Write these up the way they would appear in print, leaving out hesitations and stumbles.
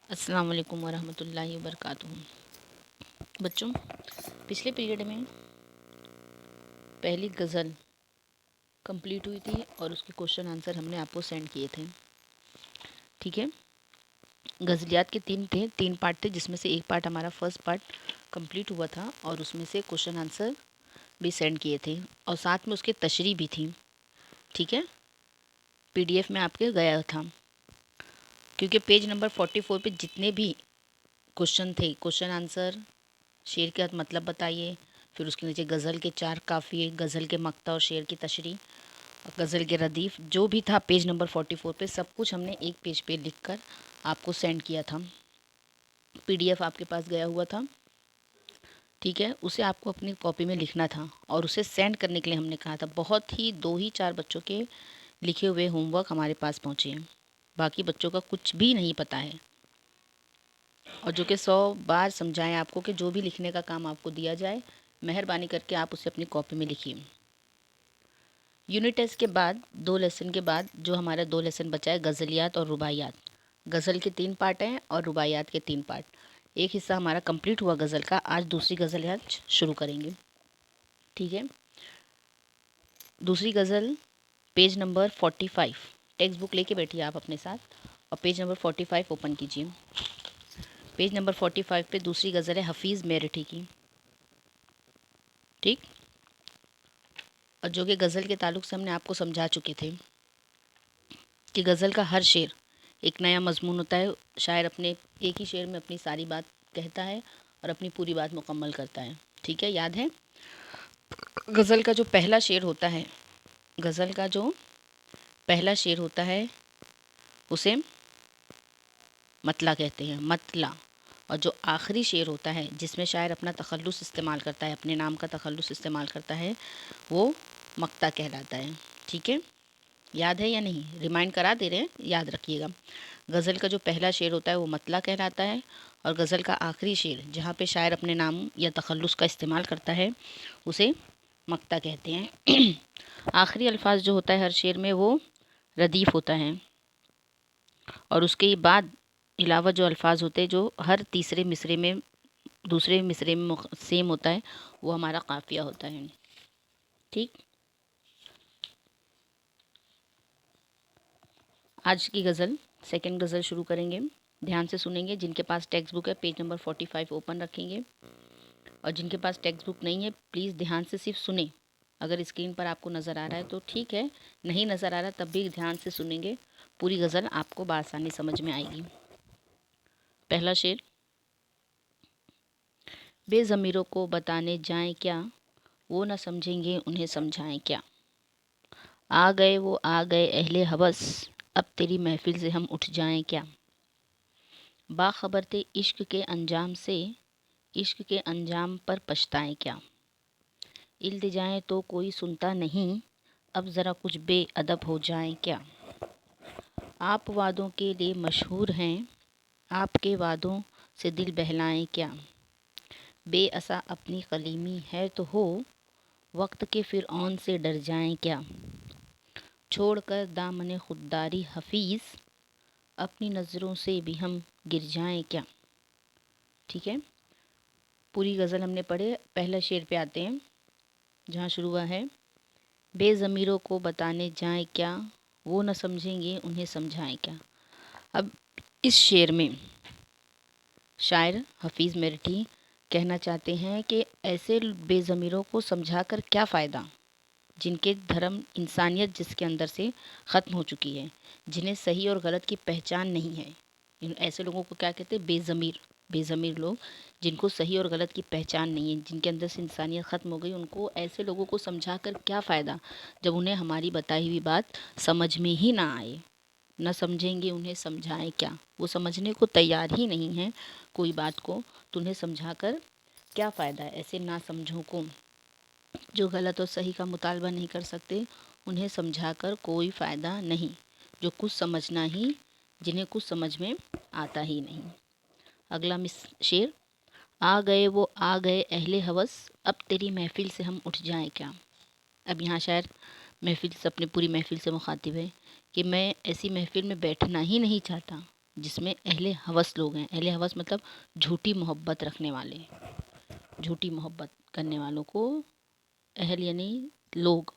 अस्सलाम वालेकुम वरहमतुल्लाहि वबरकातुहू। बच्चों, पिछले पीरियड में पहली गज़ल कंप्लीट हुई थी और उसके क्वेश्चन आंसर हमने आपको सेंड किए थे। ठीक है, गज़लियात के तीन पार्ट थे, जिसमें से एक पार्ट हमारा फर्स्ट पार्ट कंप्लीट हुआ था और उसमें से क्वेश्चन आंसर भी सेंड किए थे और साथ में उसके तशरीह भी थी। ठीक है, पीडीएफ में आपके गया था, क्योंकि पेज नंबर 44 पे जितने भी क्वेश्चन थे, क्वेश्चन आंसर, शेर का मतलब बताइए, फिर उसके नीचे गज़ल के 4 काफ़िए, गज़ल के मक्ता और शेर की तशरीह और गज़ल के रदीफ़, जो भी था पेज नंबर 44 पे सब कुछ हमने एक पेज पे लिखकर आपको सेंड किया था। पीडीएफ आपके पास गया हुआ था। ठीक है, उसे आपको अपनी कॉपी में लिखना था और उसे सेंड करने के लिए हमने कहा था। बहुत ही 2 ही 4 बच्चों के लिखे हुए होमवर्क हमारे पास पहुँचे हैं, बाकी बच्चों का कुछ भी नहीं पता है। और जो कि 100 बार समझाएं आपको कि जो भी लिखने का काम आपको दिया जाए, मेहरबानी करके आप उसे अपनी कॉपी में लिखिए। यूनिट टेस्ट के बाद 2 लेसन के बाद जो हमारा 2 लेसन बचा है, गज़लियात और रुबाइयात। गज़ल के 3 पार्ट हैं और रुबाइयात के 3 पार्ट। एक हिस्सा हमारा कंप्लीट हुआ गज़ल का, आज दूसरी गज़लियात शुरू करेंगे। ठीक है, दूसरी गज़ल पेज नंबर 45, टेक्स्ट बुक लेके बैठिए आप अपने साथ और पेज नंबर 45 ओपन कीजिए। पेज नंबर 45 पे दूसरी गज़ल है हफ़ीज़ मेरठी की। ठीक, और जो कि गज़ल के ताल्लुक़ से हमने आपको समझा चुके थे कि गज़ल का हर शेर एक नया मज़मून होता है। शायर अपने एक ही शेर में अपनी सारी बात कहता है और अपनी पूरी बात मुकम्मल करता है। ठीक है, याद है? गज़ल का जो पहला शेर होता है, गज़ल का जो पहला शेर होता है उसे मतला कहते हैं, मतला। और जो आखिरी शेर होता है जिसमें शायर अपना तखल्लुस इस्तेमाल करता है, अपने नाम का तखल्लुस इस्तेमाल करता है, वो मक्ता कहलाता है। ठीक है, याद है या नहीं? रिमाइंड करा दे रहे हैं, याद रखिएगा। गज़ल का जो पहला शेर होता है वो मतला कहलाता है और गज़ल का आखिरी शेर जहाँ पे शायर अपने नाम या तखल्लुस का इस्तेमाल करता है उसे मक्ता कहते हैं। आखिरी अल्फाज जो होता है हर शेर में वो रदीफ़ होता है और उसके बाद अलावा जो अल्फाज होते हैं जो हर तीसरे मिसरे में, दूसरे मिसरे में सेम होता है, वो हमारा काफ़िया होता है। ठीक, आज की गज़ल, सेकंड गज़ल शुरू करेंगे। ध्यान से सुनेंगे। जिनके पास टेक्स्ट बुक है पेज नंबर 45 ओपन रखेंगे और जिनके पास टेक्स्ट बुक नहीं है प्लीज़ ध्यान से सिर्फ सुने। अगर स्क्रीन पर आपको नज़र आ रहा है तो ठीक है, नहीं नज़र आ रहा तब भी ध्यान से सुनेंगे, पूरी गज़ल आपको बआसानी समझ में आएगी। पहला शेर, बेज़मीरों को बताने जाएं क्या, वो न समझेंगे उन्हें समझाएं क्या। आ गए वो आ गए अहले हवस, अब तेरी महफिल से हम उठ जाएं क्या। बाखबर थे इश्क के अंजाम से, इश्क के अंजाम पर पछताएं क्या। इल्तिजाएं तो कोई सुनता नहीं, अब ज़रा कुछ बेअदब हो जाएं क्या। आप वादों के लिए मशहूर हैं, आपके वादों से दिल बहलाएं क्या। बेअसा अपनी कलीमी है तो हो, वक्त के फ़िरऔन से डर जाएं क्या। छोड़कर दामन खुददारी हफीज़, अपनी नज़रों से भी हम गिर जाएं क्या। ठीक है, पूरी गज़ल हमने पढ़े। पहला शेर पे आते हैं जहाँ शुरू हुआ है, बेज़मीरों को बताने जाएं क्या, वो न समझेंगे उन्हें समझाएं क्या। अब इस शेर में शायर हफ़ीज़ मेरठी कहना चाहते हैं कि ऐसे बेज़मीरों को समझाकर क्या फ़ायदा जिनके धर्म, इंसानियत जिसके अंदर से ख़त्म हो चुकी है, जिन्हें सही और गलत की पहचान नहीं है। ऐसे लोगों को क्या कहते हैं? बेज़मीर। बेज़मीर लोग जिनको सही और गलत की पहचान नहीं है, जिनके अंदर से इंसानियत ख़त्म हो गई, उनको, ऐसे लोगों को समझा कर क्या फ़ायदा जब उन्हें हमारी बताई हुई बात समझ में ही ना आए। न समझेंगे उन्हें समझाएं क्या, वो समझने को तैयार ही नहीं है कोई बात को, तो उन्हें समझा कर क्या फ़ायदा है। ऐसे ना समझों को, जो गलत और सही का मुतालबा नहीं कर सकते, उन्हें समझाकर कोई फ़ायदा नहीं, जो कुछ समझना ही, जिन्हें कुछ समझ में आता ही नहीं। अगला शेर, आ गए वो आ गए अहले हवस, अब तेरी महफिल से हम उठ जाएं क्या। अब यहाँ शायर महफिल से, अपनी पूरी महफिल से मुखातिब है कि मैं ऐसी महफिल में बैठना ही नहीं चाहता, जिसमें अहले हवस लोग हैं। अहले हवस मतलब झूठी मोहब्बत रखने वाले, झूठी मोहब्बत करने वालों को अहल यानी लोग,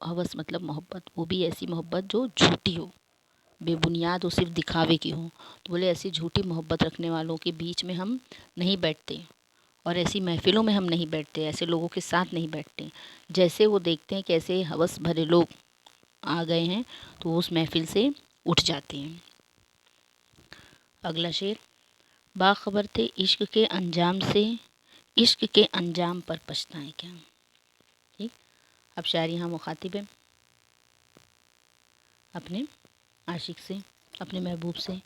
हवस मतलब मोहब्बत, वो भी ऐसी मोहब्बत जो झूठी हो, बेबुनियाद हो, सिर्फ दिखावे की हो। तो बोले ऐसी झूठी मोहब्बत रखने वालों के बीच में हम नहीं बैठते, और ऐसी महफिलों में हम नहीं बैठते, ऐसे लोगों के साथ नहीं बैठते। जैसे वो देखते हैं कि ऐसे हवस भरे लोग आ गए हैं तो वो उस महफिल से उठ जाते हैं। अगला शेर, बाखबर थे इश्क के अंजाम से, इश्क के अंजाम पर पछताएं क्या। ठीक, अब शायर यहाँ मुखातिब है अपने आशिक से, अपने महबूब से,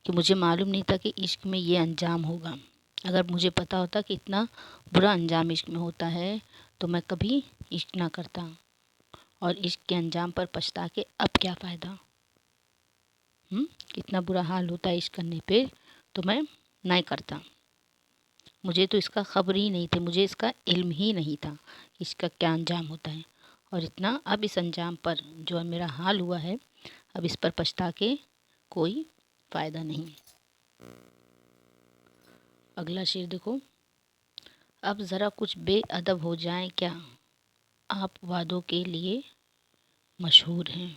कि मुझे मालूम नहीं था कि इश्क में ये अंजाम होगा। अगर मुझे पता होता कि इतना बुरा अंजाम इश्क में होता है तो मैं कभी इश्क ना करता, और इश्क के अंजाम पर पछता के अब क्या फ़ायदा। कितना बुरा हाल होता है इश्क करने पे, तो मैं नहीं करता। मुझे तो इसका खबर ही नहीं थी, मुझे इसका इल्म ही नहीं था इसका क्या अंजाम होता है, और इतना अब इस अंजाम पर जो मेरा हाल हुआ है, अब इस पर पछता के कोई फ़ायदा नहीं। अगला शेर देखो, अब ज़रा कुछ बेअदब हो जाए क्या, आप वादों के लिए मशहूर हैं।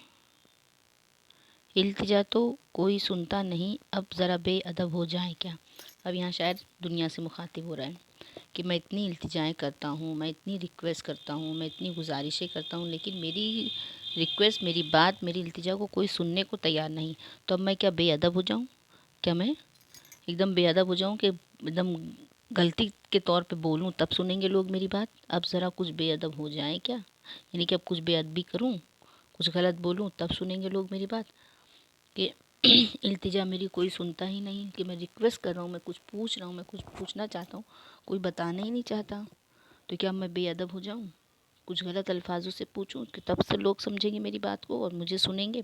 इल्तिजा तो कोई सुनता नहीं, अब ज़रा बेअदब हो जाए क्या। अब यहाँ शायद दुनिया से मुखातिब हो रहा है कि मैं इतनी इल्तिजाएँ करता हूँ, मैं इतनी रिक्वेस्ट करता हूँ, मैं इतनी गुजारिशें करता हूँ, लेकिन मेरी रिक्वेस्ट, मेरी बात, मेरी इल्तिजा को कोई सुनने को तैयार नहीं। तो अब मैं क्या बेअदब हो जाऊँ, क्या मैं एकदम बेअदब हो जाऊँ कि एकदम गलती के तौर पे बोलूँ तब सुनेंगे लोग मेरी बात। अब ज़रा कुछ बेअदब हो जाए क्या, यानी कि अब कुछ बेअदबी करूँ, कुछ गलत बोलूँ तब सुनेंगे लोग मेरी बात, कि इल्तिजा मेरी कोई सुनता ही नहीं, कि मैं रिक्वेस्ट कर रहा हूँ, मैं कुछ पूछ रहा हूँ, मैं कुछ पूछना चाहता हूँ, कोई बताना ही नहीं चाहता। तो क्या मैं बेअदब हो जाऊँ, कुछ गलत अल्फाजों से पूछूँ कि तब से लोग समझेंगे मेरी बात को और मुझे सुनेंगे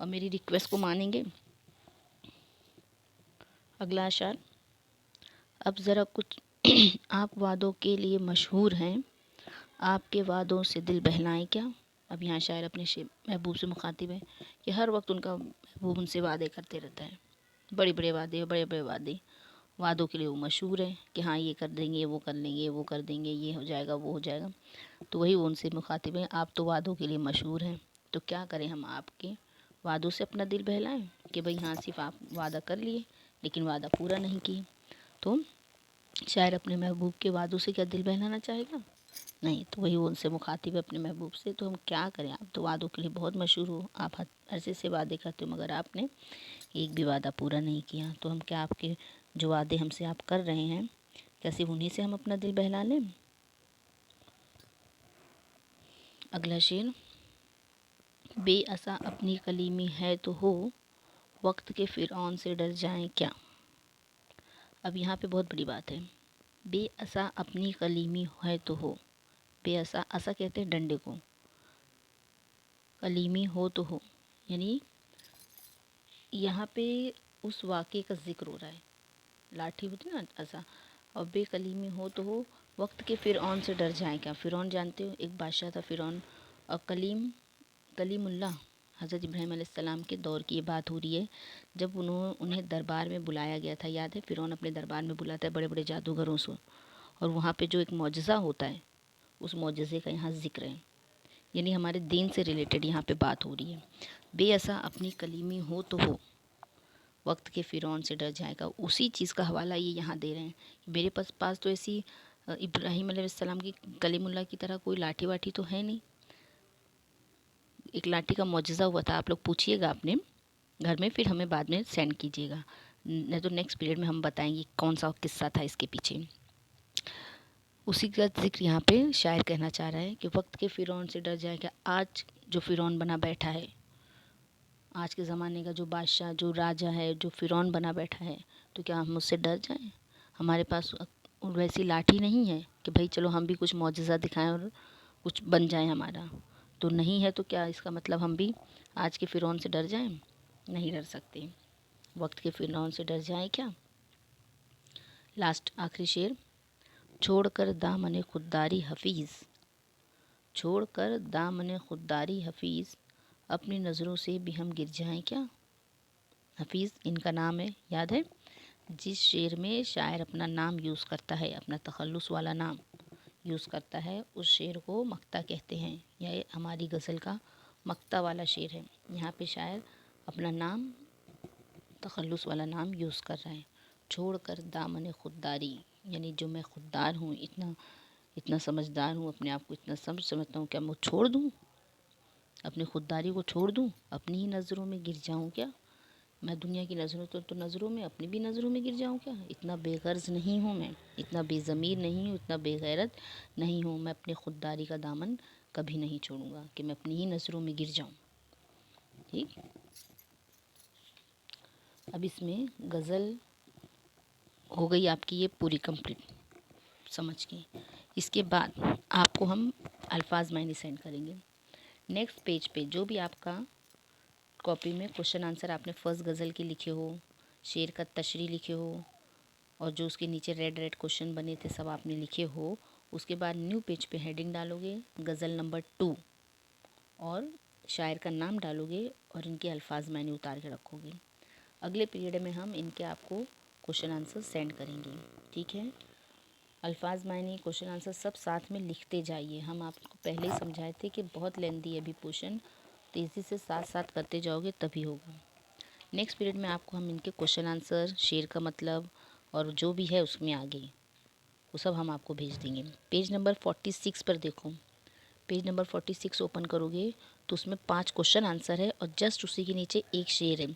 और मेरी रिक्वेस्ट को मानेंगे। अगला अशार, अब ज़रा कुछ आप वादों के लिए मशहूर हैं, आपके वादों से दिल बहलाएं क्या। अब यहाँ शायर अपने महबूब से मुखातिब है कि हर वक्त उनका महबूब उनसे वादे करते रहता है, बड़े बड़े वादे, बड़े बड़े वादे, वादों के लिए वो मशहूर है कि हाँ ये कर देंगे, वो कर लेंगे, वो कर देंगे, ये हो जाएगा, वो हो जाएगा। तो वही वो उनसे मुखातिब है, आप तो वादों के लिए मशहूर हैं, तो क्या करें हम आपके वादों से अपना दिल बहलाएं, कि भाई हाँ सिर्फ आप वादा कर लिए लेकिन वादा पूरा नहीं किए। तो शायर अपने महबूब के वादों से क्या दिल बहलाना चाहेगा, नहीं। तो वही वो उनसे मुखातिब है अपने महबूब से, तो हम क्या करें, आप तो वादों के लिए बहुत मशहूर हो, आप ऐसे से वादे करते हो मगर आपने एक भी वादा पूरा नहीं किया। तो हम क्या आपके जो वादे हमसे आप कर रहे हैं, क्या सिर्फ उन्हीं से हम अपना दिल बहला लें। अगला शेर, बेअसा अपनी कलीमी है तो हो, वक्त के फ़िरौन से डर जाएं क्या। अब यहाँ पे बहुत बड़ी बात है, बेअसा अपनी कलीमी है तो हो, बेअसा, असा कहते हैं डंडे को, कलीमी हो तो हो, यानी यहाँ पे उस वाक़े का जिक्र हो रहा है, लाठी होती ना असा, और बेकलीमी हो तो हो, वक्त के फ़िरौन से डर जाए क्या। फ़िरौन जानते हो, एक बादशाह था फ़िरौन, और कलीमुल्लाह हज़रत इब्राहीम अलैहिस्सलाम के दौर की ये बात हो रही है, जब उन्हें दरबार में बुलाया गया था। याद है, फ़िरौन अपने दरबार में बुलाता है बड़े बड़े जादूगरों से, और वहाँ पे जो एक मौजज़ा होता है उस मौजज़े का यहाँ ज़िक्र है, यानी हमारे दीन से रिलेटेड यहाँ पे बात हो रही है। बेअसा अपनी कलीमी हो तो हो, वक्त के फ़िरौन से डर जाएगा, उसी चीज़ का हवाला ये यहाँ दे रहे हैं कि मेरे पास तो ऐसी इब्राहीम अलैहिस्सलाम की कलीमुल्लाह की तरह कोई लाठी वाठी तो है नहीं। एक लाठी का मौजज़ा हुआ था, आप लोग पूछिएगा अपने घर में, फिर हमें बाद में सेंड कीजिएगा, नहीं तो नेक्स्ट पीरियड में हम बताएंगे कौन सा किस्सा था इसके पीछे। उसी का जिक्र यहाँ पे शायर कहना चाह रहा है कि वक्त के फ़िरौन से डर जाएगा। आज जो फ़िरौन बना बैठा है, आज के ज़माने का जो बादशाह, जो राजा है, जो फ़िरौन बना बैठा है, तो क्या हम उससे डर जाएं। हमारे पास वैसी लाठी नहीं है कि भाई चलो हम भी कुछ मौजज़ा दिखाएं और कुछ बन जाए हमारा, तो नहीं है। तो क्या इसका मतलब हम भी आज के फ़िरौन से डर जाएं, नहीं डर सकते। वक्त के फ़िरौन से डर जाएं क्या। लास्ट आखिरी शेर, छोड़कर दामन खुददारी हफीज़, छोड़कर दामन खुददारी हफीज़, अपनी नज़रों से भी हम गिर जाएं क्या। हफीज़ इनका नाम है, याद है। जिस शेर में शायर अपना नाम यूज़ करता है, अपना तखल्लुस वाला नाम यूज़ करता है, उस शेर को मक्ता कहते हैं। यह हमारी गज़ल का मक्ता वाला शेर है। यहाँ पे शायर अपना नाम, तखल्लुस वाला नाम यूज़ कर रहा है। छोड़ कर दामन खुददारी, यानी जो मैं खुददार हूँ, इतना इतना समझदार हूँ, अपने आप को इतना समझता हूँ, क्या मैं छोड़ दूँ, अपनी खुददारी को छोड़ दूँ, अपनी ही नज़रों में गिर जाऊँ क्या? मैं दुनिया की नज़रों तो नज़रों में, अपनी भी नज़रों में गिर जाऊँ क्या? इतना बेगर्ज नहीं हूँ मैं, इतना बेज़मीर नहीं हूँ, इतना बेगैरत नहीं हूँ। मैं अपनी खुददारी का दामन कभी नहीं छोड़ूंगा कि मैं अपनी ही नज़रों में गिर जाऊँ। ठीक, अब इसमें गज़ल हो गई आपकी ये पूरी कंप्लीट समझ के। इसके बाद आपको हम अल्फाज मायने सेंड करेंगे। नेक्स्ट पेज पे जो भी आपका कॉपी में क्वेश्चन आंसर आपने फर्स्ट गज़ल के लिखे हो, शेर का तशरीह लिखे हो, और जो उसके नीचे रेड रेड क्वेश्चन बने थे सब आपने लिखे हो, उसके बाद न्यू पेज पे हेडिंग डालोगे गज़ल नंबर 2 और शायर का नाम डालोगे और इनके अल्फाज मायने उतार के रखोगे। अगले पीरियड में हम इनके आपको क्वेश्चन आंसर सेंड करेंगे। ठीक है, अल्फाज मायने क्वेश्चन आंसर सब साथ में लिखते जाइए। हम आपको पहले ही समझाए थे कि बहुत लेंदी है अभी पोर्शन, तेज़ी से साथ साथ करते जाओगे तभी होगा। नेक्स्ट पीरियड में आपको हम इनके क्वेश्चन आंसर, शेर का मतलब और जो भी है उसमें आगे वो सब हम आपको भेज देंगे। पेज नंबर 46 पर देखो, पेज नंबर 46 ओपन करोगे तो उसमें 5 क्वेश्चन आंसर है और जस्ट उसी के नीचे एक शेर है।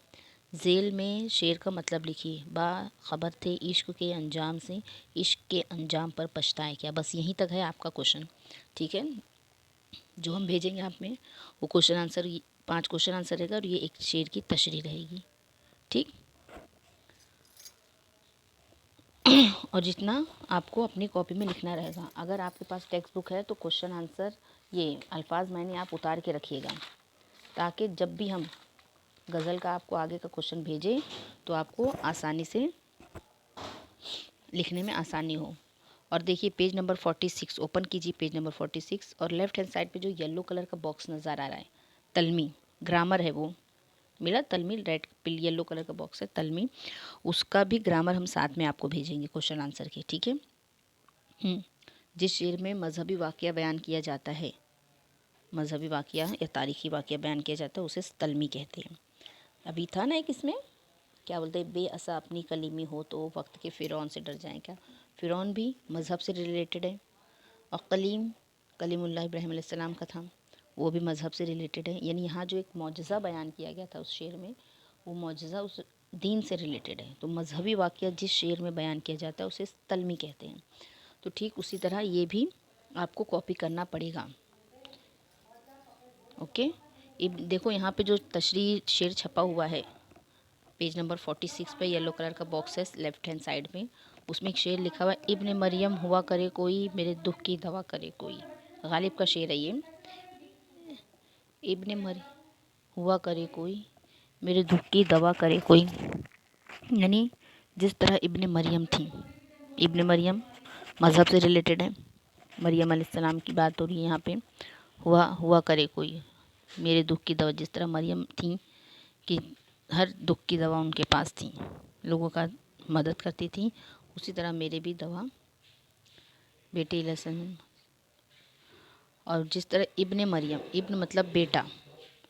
झेल में शेर का मतलब लिखिए, बा खबर थे इश्क के अंजाम से, इश्क के अंजाम पर पछताए क्या। बस यहीं तक है आपका क्वेश्चन। ठीक है, जो हम भेजेंगे आप में वो क्वेश्चन आंसर 5 क्वेश्चन आंसर रहेगा और ये एक शेर की तशरीह रहेगी। ठीक, और जितना आपको अपनी कॉपी में लिखना रहेगा। अगर आपके पास टेक्स्ट बुक है तो क्वेश्चन आंसर ये अल्फाज मायने आप उतार के रखिएगा, ताकि जब भी हम गज़ल का आपको आगे का क्वेश्चन भेजें तो आपको आसानी से लिखने में आसानी हो। और देखिए पेज नंबर 46 ओपन कीजिए, पेज नंबर 46 और लेफ्ट हैंड साइड पे जो येलो कलर का बॉक्स नज़र आ रहा है, तलमी ग्रामर है वो मिला, तलमी रेड येलो कलर का बॉक्स है तलमी, उसका भी ग्रामर हम साथ में आपको भेजेंगे क्वेश्चन आंसर के। ठीक है, जिस शेर में मजहबी वाक़या बयान किया जाता है, मजहबी वाक़या या तारीख़ी वाक़या बयान किया जाता है, उसे तलमी कहते हैं। अभी था ना एक इसमें, क्या बोलते हैं, बेअसा अपनी कलीमी हो तो वक्त के फ़िरौन से डर जाएं क्या। फ़िरौन भी मज़हब से रिलेटेड है और कलीमुल्लाह इब्राहीम अलैहिस्सलाम का था, वो भी मज़हब से रिलेटेड है। यानी यहाँ जो एक मौजज़ा बयान किया गया था उस शेर में, वो मौजज़ा उस दीन से रिलेटेड है। तो मजहबी वाक़या जिस शेर में बयान किया जाता है उसे तलमी कहते हैं। तो ठीक उसी तरह ये भी आपको कॉपी करना पड़ेगा। ओके, देखो यहाँ पे जो तशरीह शेर छपा हुआ है पेज नंबर 46 पे, येलो कलर का बॉक्स है लेफ्ट हैंड साइड में, उसमें एक शेर लिखा हुआ है, इब्न मरियम हुआ करे कोई, मेरे दुख की दवा करे कोई। गालिब का शेर है ये, इब्न मरियम हुआ करे कोई, मेरे दुख की दवा करे कोई। यानी जिस तरह इब्न मरियम थी, इब्न मरियम मज़हब से रिलेटेड है, मरियम अलैहिस्सलाम की बात हो रही है यहाँ पे। हुआ करे कोई, मेरे दुख की दवा, जिस तरह मरियम थी कि हर दुख की दवा उनके पास थी, लोगों का मदद करती थी, उसी तरह मेरे भी दवा बेटे लसन। और जिस तरह इब्न मरियम, इब्न मतलब बेटा,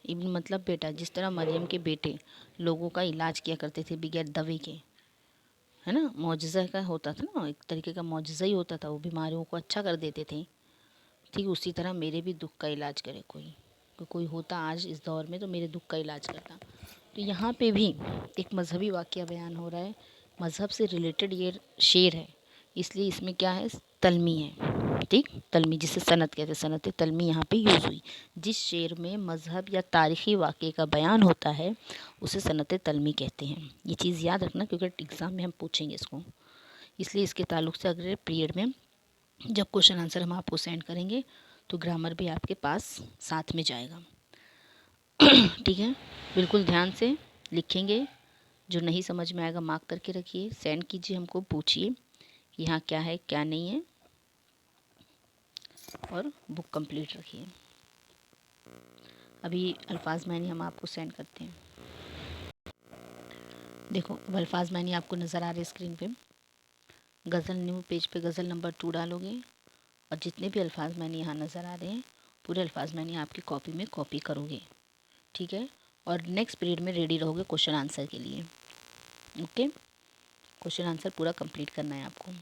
इब्न मतलब बेटा, जिस तरह मरियम के बेटे लोगों का इलाज किया करते थे बगैर दवे के, है ना, मौजज़ा का होता था ना, एक तरीके का मौजज़ा ही होता था, वो बीमारियों को अच्छा कर देते थे। ठीक उसी तरह मेरे भी दुख का इलाज करे कोई होता आज इस दौर में तो मेरे दुख का इलाज करता। तो यहाँ पे भी एक मजहबी वाक़या बयान हो रहा है, मज़हब से रिलेटेड ये शेर है, इसलिए इसमें क्या है, तलमी है। ठीक, तलमी जिसे सनत कहते हैं, सनत तलमी यहाँ पे यूज़ हुई। जिस शेर में मज़हब या तारीख़ी वाक़े का बयान होता है उसे सनत तलमी कहते हैं। ये चीज़ याद रखना क्योंकि एग्ज़ाम में हम पूछेंगे इसको, इसलिए इसके ताल्लुक़ से अगले पीरियड में जब क्वेश्चन आंसर हम आपको सेंड करेंगे तो ग्रामर भी आपके पास साथ में जाएगा। ठीक है, बिल्कुल ध्यान से लिखेंगे, जो नहीं समझ में आएगा मार्क करके रखिए, सेंड कीजिए, हमको पूछिए कि यहाँ क्या है क्या नहीं है, और बुक कंप्लीट रखिए। अभी अल्फाज मायने हम आपको सेंड करते हैं। देखो अब अल्फाज मानी आपको नज़र आ रहे स्क्रीन पे। गज़ल न्यू पेज पे गज़ल नंबर 2 डालोगे और जितने भी अल्फाज मानी यहाँ नज़र आ रहे हैं पूरे अल्फाज मानी आपकी कॉपी में कॉपी करोगे, ठीक है। और नेक्स्ट पीरियड में रेडी रहोगे क्वेश्चन आंसर के लिए। ओके, क्वेश्चन आंसर पूरा कंप्लीट करना है आपको।